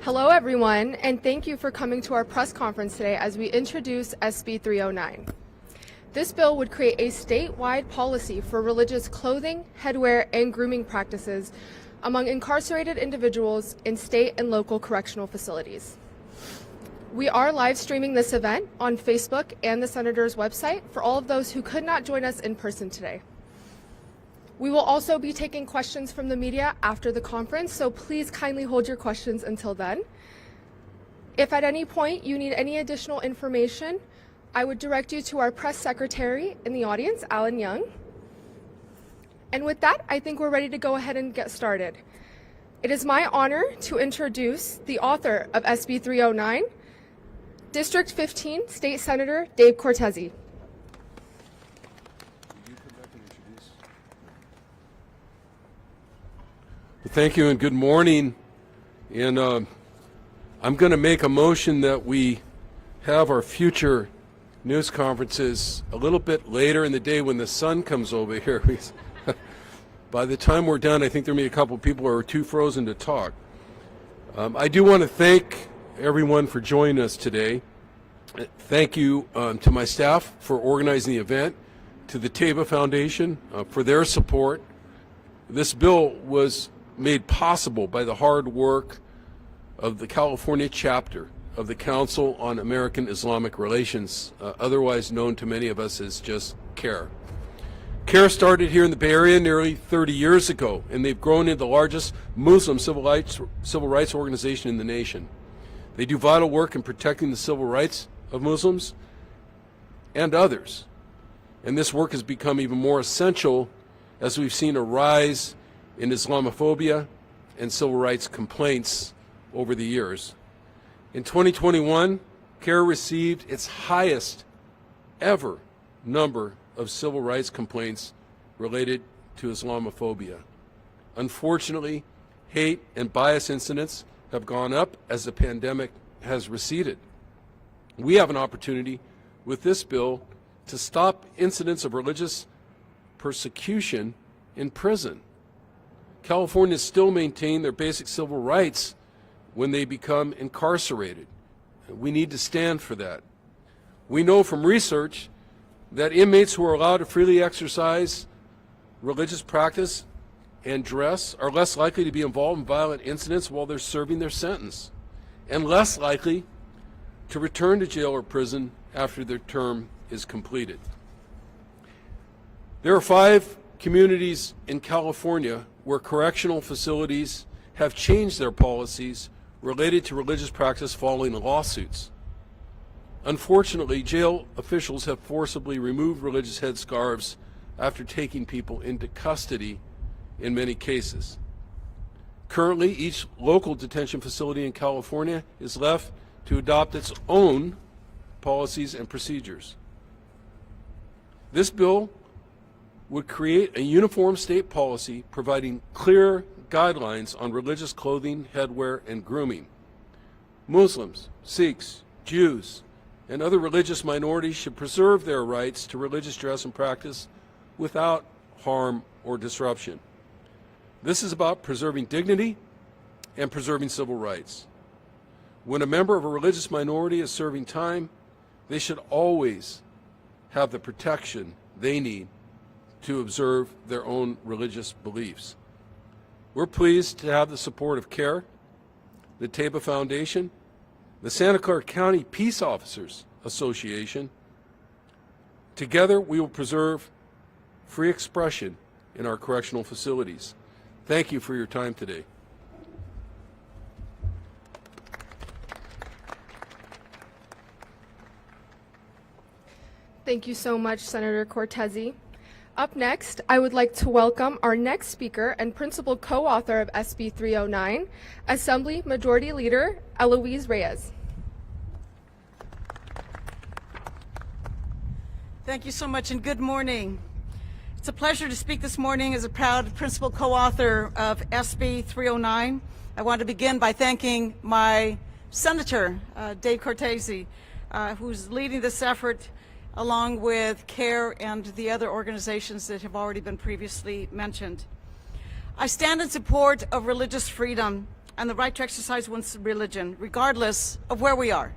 Hello, everyone, and thank you for coming to our press conference today as we introduce SB 309. This bill would create a statewide policy for religious clothing, headwear, and grooming practices among incarcerated individuals in state and local correctional facilities. We are live streaming this event on Facebook and the Senator's website for all of those who could not join us in person today. We will also be taking questions from the media after the conference, so please kindly hold your questions until then. If at any point you need any additional information, I would direct you to our press secretary in the audience, Alan Young. And with that, I think we're ready to go ahead and get started. It is my honor to introduce the author of SB 309, District 15 State Senator Dave Cortese. Thank you and good morning. And I'm going to make a motion that we have our future news conferences a little bit later in the day when the sun comes over here. By the time we're done, I think there may be a couple of people who are too frozen to talk. I do want to thank everyone for joining us today. Thank you to my staff for organizing the event, to the TABA Foundation for their support. This bill was made possible by the hard work of the California chapter of the Council on American Islamic Relations, otherwise known to many of us as just CARE. CARE started here in the Bay Area nearly 30 years ago, and they've grown into the largest Muslim civil rights organization in the nation. They do vital work in protecting the civil rights of Muslims and others. And this work has become even more essential as we've seen a rise in Islamophobia and civil rights complaints over the years. In 2021, CARE received its highest ever number of civil rights complaints related to Islamophobia. Unfortunately, hate and bias incidents have gone up as the pandemic has receded. We have an opportunity with this bill to stop incidents of religious persecution in prison. Californians still maintain their basic civil rights when they become incarcerated. We need to stand for that. We know from research that inmates who are allowed to freely exercise religious practice and dress are less likely to be involved in violent incidents while they're serving their sentence, and less likely to return to jail or prison after their term is completed. There are 5 communities in California where correctional facilities have changed their policies related to religious practice following lawsuits. Unfortunately, jail officials have forcibly removed religious headscarves after taking people into custody in many cases. Currently, each local detention facility in California is left to adopt its own policies and procedures. This bill would create a uniform state policy providing clear guidelines on religious clothing, headwear, and grooming. Muslims, Sikhs, Jews, and other religious minorities should preserve their rights to religious dress and practice without harm or disruption. This is about preserving dignity and preserving civil rights. When a member of a religious minority is serving time, they should always have the protection they need to observe their own religious beliefs. We're pleased to have the support of CARE, the TABA Foundation, the Santa Clara County Peace Officers Association. Together, we will preserve free expression in our correctional facilities. Thank you for your time today. Thank you so much, Senator Cortese. Up next, I would like to welcome our next speaker and principal co-author of SB 309, Assembly Majority Leader Eloise Reyes. Thank you so much and good morning. It's a pleasure to speak this morning as a proud principal co-author of SB 309. I want to begin by thanking my Senator, Dave Cortese, who's leading this effort along with CARE and the other organizations that have already been previously mentioned. I stand in support of religious freedom and the right to exercise one's religion, regardless of where we are.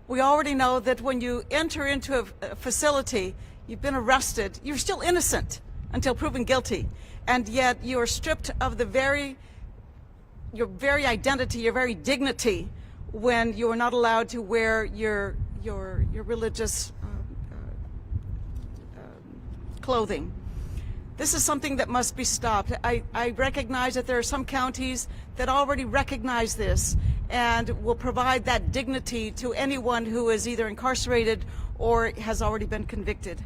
We already know that when you enter into a facility, you've been arrested, you're still innocent until proven guilty, and yet you are stripped of your very identity, your very dignity, when you are not allowed to wear your religious clothing. This is something that must be stopped. I recognize that there are some counties that already recognize this and will provide that dignity to anyone who is either incarcerated or has already been convicted.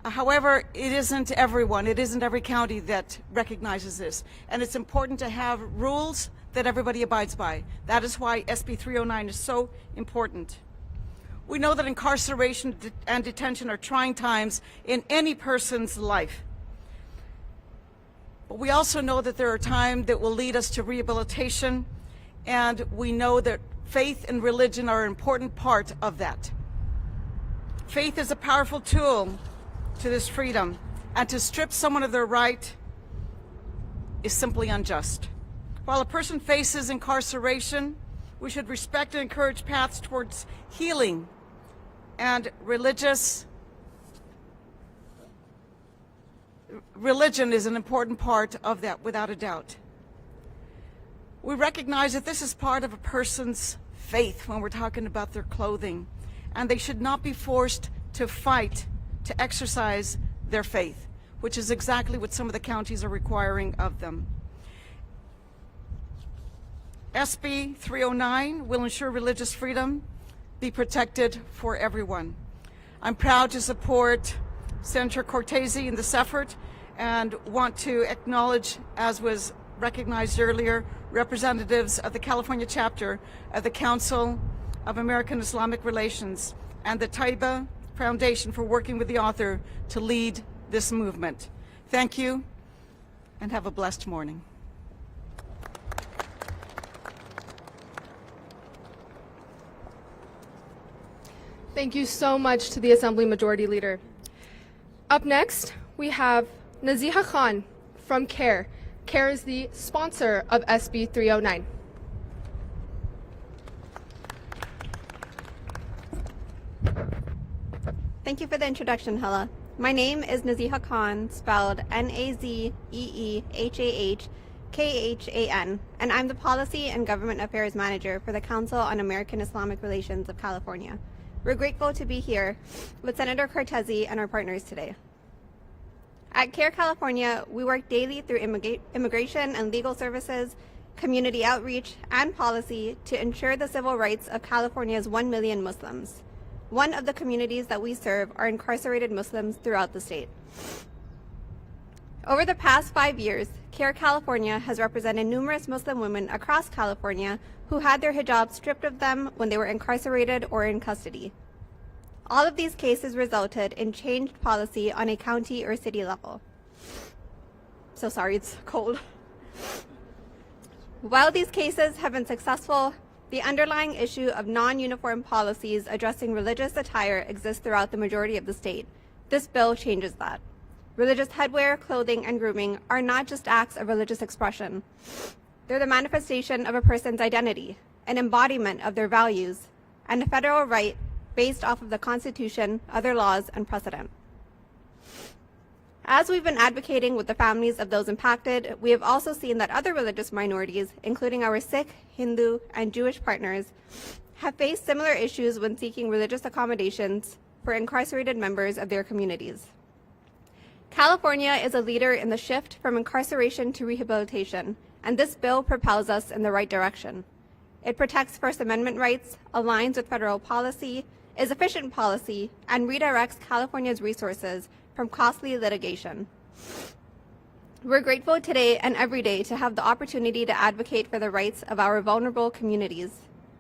However, it isn't everyone, it isn't every county that recognizes this. And it's important to have rules that everybody abides by. That is why SB 309 is so important. We know that incarceration and detention are trying times in any person's life. But we also know that there are times that will lead us to rehabilitation, and we know that faith and religion are an important part of that. Faith is a powerful tool to this freedom, and to strip someone of their right is simply unjust. While a person faces incarceration, we should respect and encourage paths towards healing, and religion is an important part of that, without a doubt. We recognize that this is part of a person's faith when we're talking about their clothing, and they should not be forced to fight to exercise their faith, which is exactly what some of the counties are requiring of them. SB 309 will ensure religious freedom be protected for everyone. I'm proud to support Senator Cortese in this effort and want to acknowledge, as was recognized earlier, representatives of the California chapter of the Council of American Islamic Relations and the Taiba Foundation for working with the author to lead this movement. Thank you, and have a blessed morning. Thank you so much to the Assembly Majority Leader. Up next, we have Naziha Khan from CARE. CARE is the sponsor of SB 309. Thank you for the introduction, Hala. My name is Naziha Khan, spelled N-A-Z-E-E-H-A-H-K-H-A-N, and I'm the Policy and Government Affairs Manager for the Council on American Islamic Relations of California. We're grateful to be here with Senator Cortese and our partners today. At CARE California, we work daily through immigration and legal services, community outreach, and policy to ensure the civil rights of California's 1 million Muslims. One of the communities that we serve are incarcerated Muslims throughout the state. Over the past 5 years, CARE California has represented numerous Muslim women across California who had their hijab stripped of them when they were incarcerated or in custody. All of these cases resulted in changed policy on a county or city level. So sorry, it's cold. While these cases have been successful, the underlying issue of non-uniform policies addressing religious attire exists throughout the majority of the state. This bill changes that. Religious headwear, clothing, and grooming are not just acts of religious expression. They're the manifestation of a person's identity, an embodiment of their values, and a federal right based off of the Constitution, other laws, and precedent. As we've been advocating with the families of those impacted, we have also seen that other religious minorities, including our Sikh, Hindu, and Jewish partners, have faced similar issues when seeking religious accommodations for incarcerated members of their communities. California is a leader in the shift from incarceration to rehabilitation, and this bill propels us in the right direction. It protects First Amendment rights, aligns with federal policy, is efficient policy, and redirects California's resources from costly litigation. We're grateful today and every day to have the opportunity to advocate for the rights of our vulnerable communities.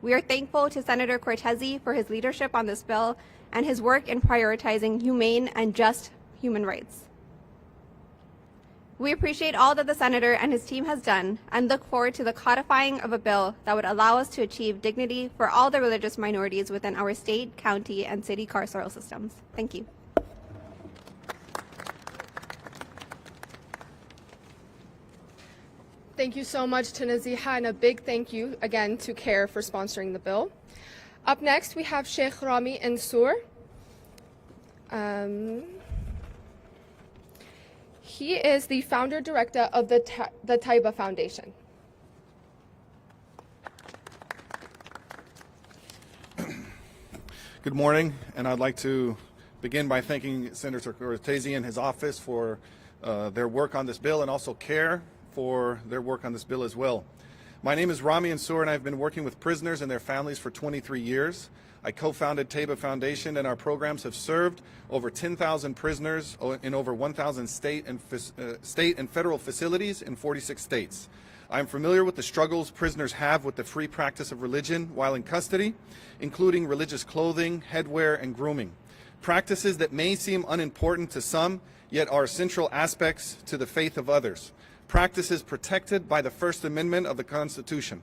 We are thankful to Senator Cortese for his leadership on this bill and his work in prioritizing humane and just human rights. We appreciate all that the Senator and his team has done and look forward to the codifying of a bill that would allow us to achieve dignity for all the religious minorities within our state, county, and city carceral systems. Thank you. Thank you so much to Naziha, and a big thank you again to CARE for sponsoring the bill. Up next, we have Sheikh Rami Mansour. He is the founder director of the Taiba Foundation. Good morning, and I'd like to begin by thanking Senator Cortese and his office for their work on this bill, and also CARE for their work on this bill as well. My name is Rami Mansour, and I've been working with prisoners and their families for 23 years. I co-founded Taiba Foundation, and our programs have served over 10,000 prisoners in over 1,000 state and federal facilities in 46 states. I'm familiar with the struggles prisoners have with the free practice of religion while in custody, including religious clothing, headwear, and grooming. Practices that may seem unimportant to some, yet are central aspects to the faith of others. Practices protected by the First Amendment of the Constitution.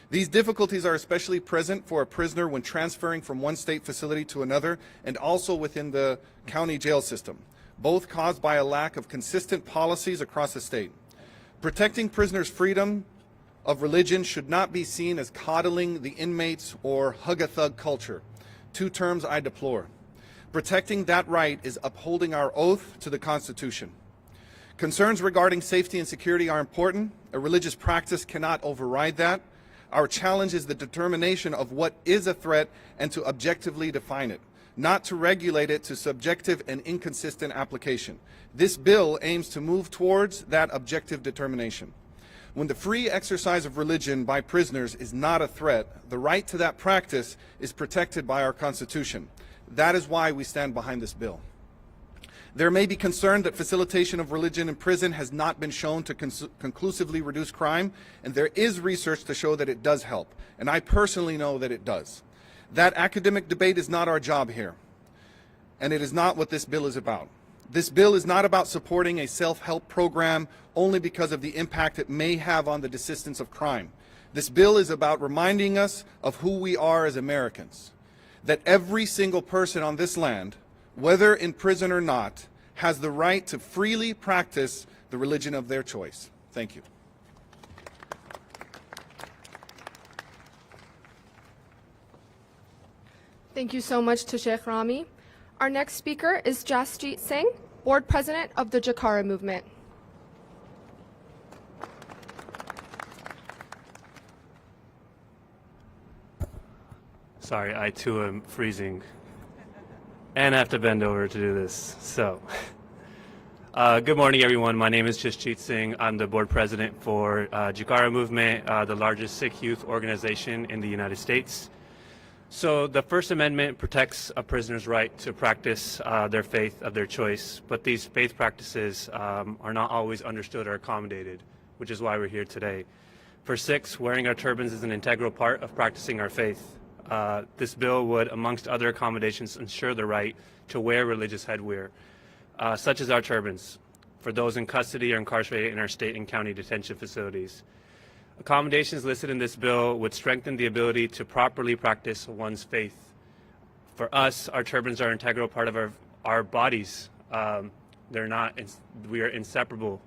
These difficulties are especially present for a prisoner when transferring from one state facility to another, and also within the county jail system, both caused by a lack of consistent policies across the state. Protecting prisoners' freedom of religion should not be seen as coddling the inmates or hug-a-thug culture, two terms I deplore. Protecting that right is upholding our oath to the Constitution. Concerns regarding safety and security are important. A religious practice cannot override that. Our challenge is the determination of what is a threat and to objectively define it, not to regulate it to subjective and inconsistent application. This bill aims to move towards that objective determination. When the free exercise of religion by prisoners is not a threat, the right to that practice is protected by our Constitution. That is why we stand behind this bill. There may be concern that facilitation of religion in prison has not been shown to conclusively reduce crime, and there is research to show that it does help, and I personally know that it does. That academic debate is not our job here, and it is not what this bill is about. This bill is not about supporting a self-help program only because of the impact it may have on the desistance of crime. This bill is about reminding us of who we are as Americans, that every single person on this land, whether in prison or not, has the right to freely practice the religion of their choice. Thank you. Thank you so much to Sheikh Rami. Our next speaker is Jasjit Singh, Board President of the Jakara Movement. Sorry, I too am freezing and have to bend over to do this. So, good morning, everyone. My name is Jasjit Singh. I'm the board president for Jakara Movement, the largest Sikh youth organization in the United States. So the First Amendment protects a prisoner's right to practice their faith of their choice, but these faith practices are not always understood or accommodated, which is why we're here today. For Sikhs, wearing our turbans is an integral part of practicing our faith. This bill would, amongst other accommodations, ensure the right to wear religious headwear, such as our turbans, for those in custody or incarcerated in our state and county detention facilities. Accommodations listed in this bill would strengthen the ability to properly practice one's faith. For us, our turbans are an integral part of our bodies. We are inseparable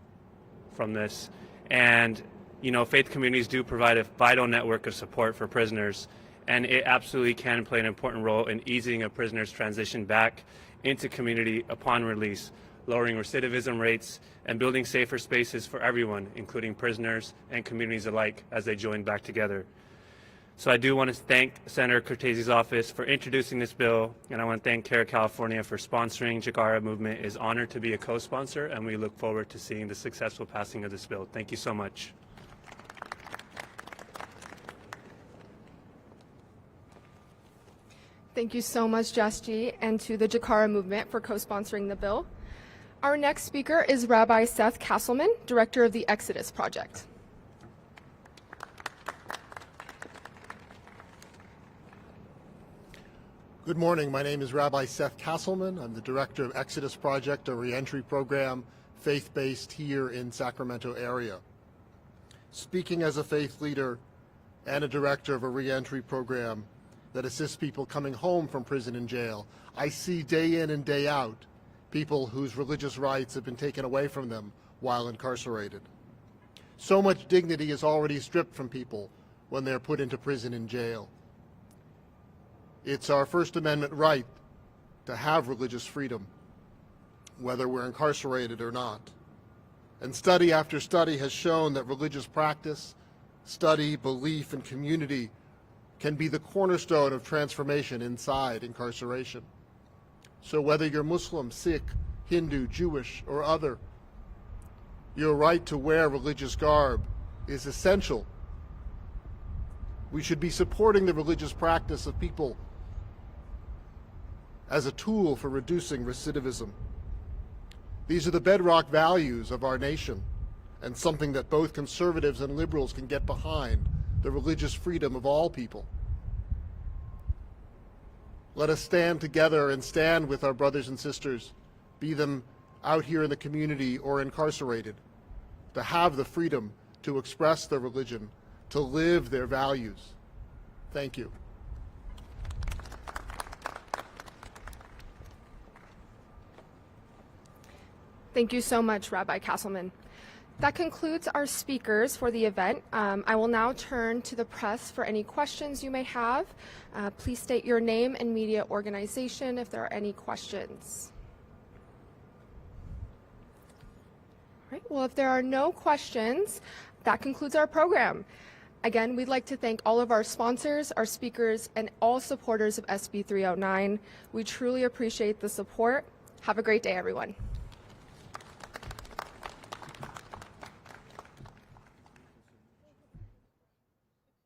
from this. And, you know, faith communities do provide a vital network of support for prisoners, and it absolutely can play an important role in easing a prisoner's transition back into community upon release, lowering recidivism rates, and building safer spaces for everyone, including prisoners and communities alike, as they join back together. So I do want to thank Senator Cortese's office for introducing this bill, and I want to thank CARE California for sponsoring Jakara Movement. It is honored to be a co-sponsor, and we look forward to seeing the successful passing of this bill. Thank you so much. Thank you so much, Jasjit, and to the Jakara Movement for co-sponsoring the bill. Our next speaker is Rabbi Seth Castleman, Director of the Exodus Project. Good morning. My name is Rabbi Seth Castleman. I'm the Director of Exodus Project, a reentry program, faith-based here in Sacramento area. Speaking as a faith leader and a director of a reentry program that assists people coming home from prison and jail, I see day in and day out people whose religious rights have been taken away from them while incarcerated. So much dignity is already stripped from people when they're put into prison and jail. It's our First Amendment right to have religious freedom, whether we're incarcerated or not. And study after study has shown that religious practice, study, belief, and community can be the cornerstone of transformation inside incarceration. So whether you're Muslim, Sikh, Hindu, Jewish, or other, your right to wear religious garb is essential. We should be supporting the religious practice of people as a tool for reducing recidivism. These are the bedrock values of our nation, and something that both conservatives and liberals can get behind, the religious freedom of all people. Let us stand together and stand with our brothers and sisters, be them out here in the community or incarcerated, to have the freedom to express their religion, to live their values. Thank you. Thank you so much, Rabbi Castleman. That concludes our speakers for the event. I will now turn to the press for any questions you may have. Please state your name and media organization if there are any questions. All right, well, if there are no questions, that concludes our program. Again, we'd like to thank all of our sponsors, our speakers, and all supporters of SB 309. We truly appreciate the support. Have a great day, everyone.